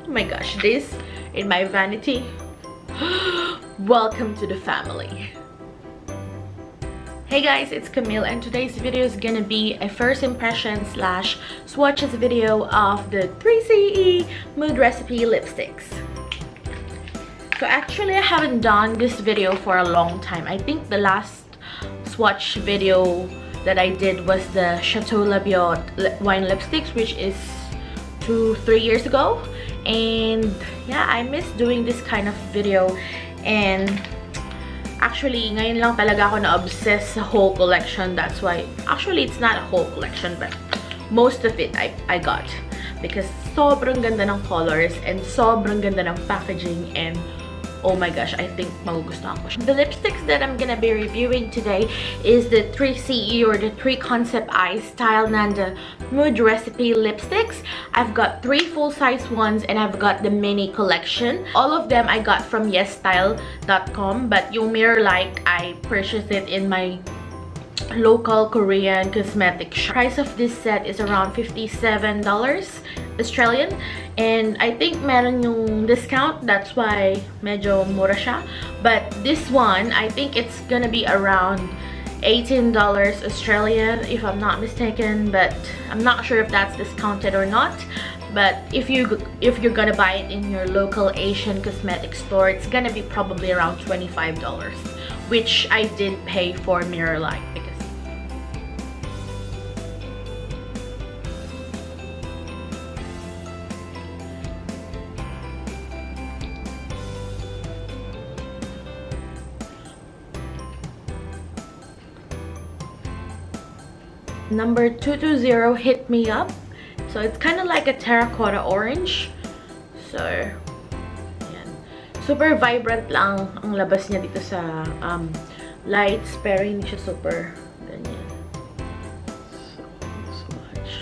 my gosh, this in my vanity. Welcome to the family. Hey guys, it's Camille, and today's video is gonna be a first impression slash swatches video of the 3CE Mood Recipe lipsticks. So actually I haven't done this video for a long time. I think the last swatch video that I did was the Chateau Labiot wine lipsticks, which is 2-3 years ago. And yeah, I miss doing this kind of video. And actually ngayon lang talaga ako na-obsess sa whole collection. That's why, actually it's not a whole collection, but most of it I got, because sobrang ganda ng colors and sobrang ganda ng packaging, and oh my gosh, I think magugustuhan ko siya. The lipsticks that I'm gonna be reviewing today is the 3CE or the 3 Concept Eyes Style Nanda Mood Recipe lipsticks. I've got 3 full-size ones and I've got the mini collection. All of them I got from yesstyle.com, but yung Mirror Light, I purchased it in my local Korean cosmetic shop. Price of this set is around $57 Australian, and I think meron yung discount, that's why medyo mura siya. But this one, I think it's gonna be around $18 Australian if I'm not mistaken, but I'm not sure if that's discounted or not. But if you're gonna buy it in your local Asian cosmetic store, it's gonna be probably around $25, which I did pay for Mirror Light, because number 220 Hit Me Up. So it's kind of like a terracotta orange. So yan. Super vibrant lang ang labas niya dito sa lights, pero hindi siya super ganyan. So swatch.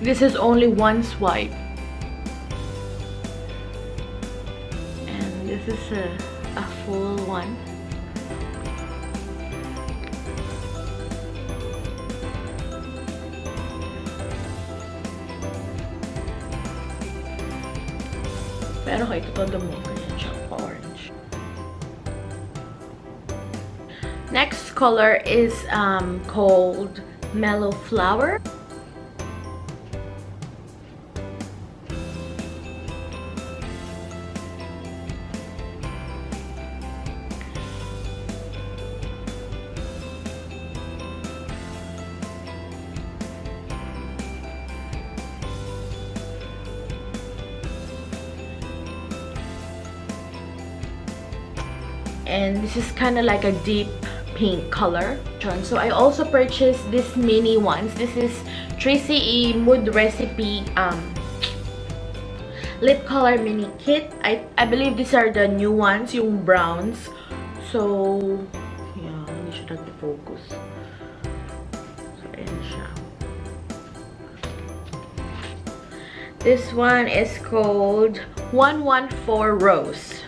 This is only one swipe, and this is a full one. Pero kay todo mo ganyan siya, orange. Next color is called Mellow Flower. And this is kind of like a deep pink color. So I also purchased these mini ones. This is 3CE Mood Recipe lip color mini kit. I believe these are the new ones, yung browns. So yeah, hindi siya nag-focus. So ayan siya. This one is called 114 Rose.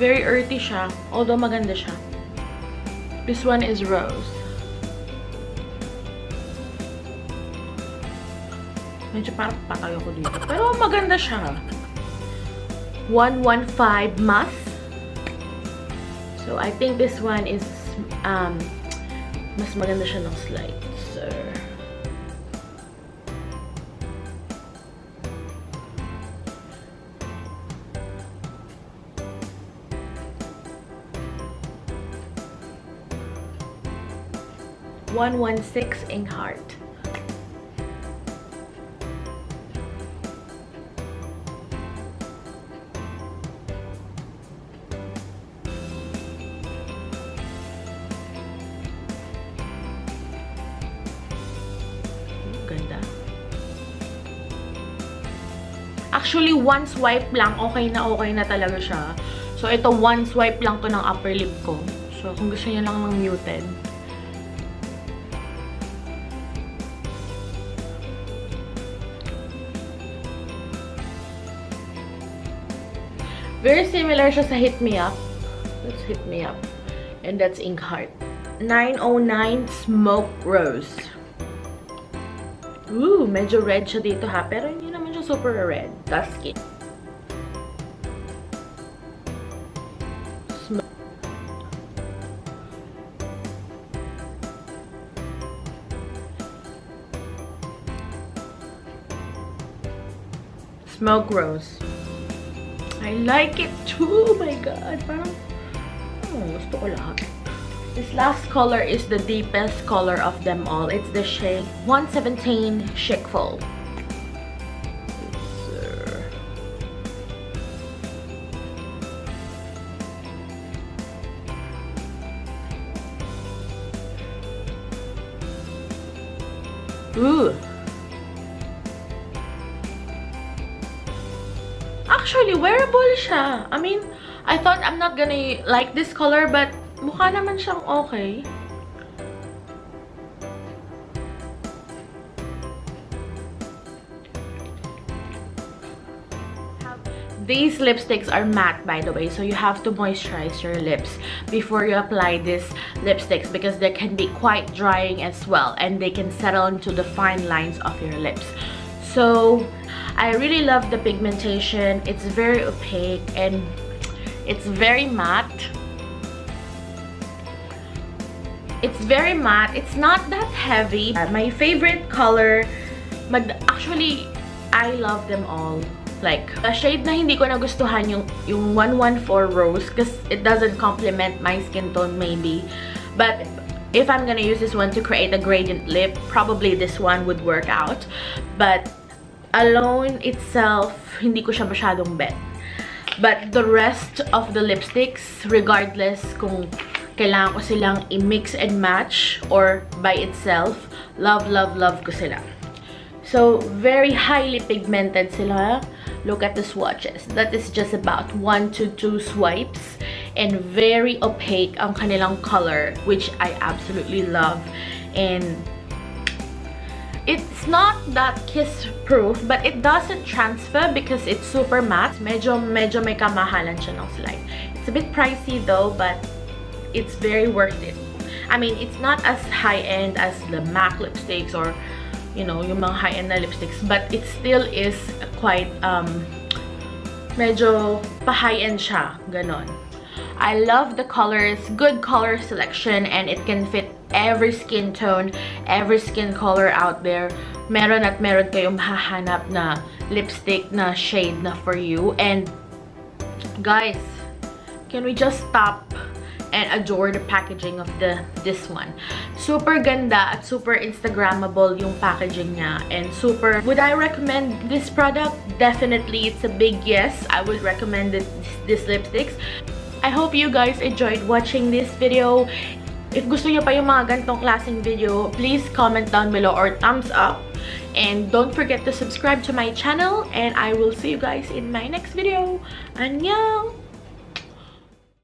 Very earthy siya, although maganda siya. This one is Rose. Medyo parang patay ako dito, pero maganda siya. 115 Mas. So I think this one is mas maganda siya ng slight. So $116 Ink Heart. Ganda. Actually, one swipe lang, okay na talaga siya. So, ito, one swipe lang to ng upper lip ko. So, kung gusto niyo lang ng muted. Very similar siya sa Hit Me Up. Let's Hit Me Up. And that's Ink Heart. 909 Smoke Rose. Ooh, medyo red siya dito ha. Pero hindi naman siya super red. Dusky. Smoke Rose. I like it too. Oh my god. Parang, gusto ko lahat. This last color is the deepest color of them all. It's the shade 117 Chic-Ful. Ooh. Actually, wearable siya. I mean, I thought I'm not gonna like this color, but mukha naman siyang okay. These lipsticks are matte, by the way, so you have to moisturize your lips before you apply these lipsticks because they can be quite drying as well, and they can settle into the fine lines of your lips. So I really love the pigmentation. It's very opaque and it's very matte. It's very matte. It's not that heavy. My favorite color, actually, I love them all. Like, a shade na hindi ko nagustuhan yung 114 Rose because it doesn't complement my skin tone maybe. But if I'm gonna use this one to create a gradient lip, probably this one would work out. But alone itself, hindi ko siya masyadong bet. But the rest of the lipsticks, regardless kung kailangan ko silang i-mix and match or by itself, love ko sila. So, very highly pigmented sila. Look at the swatches. That is just about 1 to 2 swipes. And very opaque ang kanilang color, which I absolutely love. And it's not that kiss-proof, but it doesn't transfer because it's super matte. Medyo may kamahalan siya ng slide. It's a bit pricey though, but it's very worth it. I mean, it's not as high-end as the MAC lipsticks or, you know, yung mga high-end na lipsticks, but it still is quite, medyo pa-high-end siya, ganon. I love the colors, good color selection, and it can fit every skin tone, every skin color out there. Meron at meron kayong hahanap na lipstick na shade na for you. And guys, can we just stop and adore the packaging of this one? Super ganda at super Instagrammable yung packaging niya, and super. Would I recommend this product? Definitely, it's a big yes. I would recommend this lipsticks. I hope you guys enjoyed watching this video. If gusto niyo pa yung mga ganitong klaseng video, please comment down below or thumbs up. And don't forget to subscribe to my channel, and I will see you guys in my next video. Annyeong!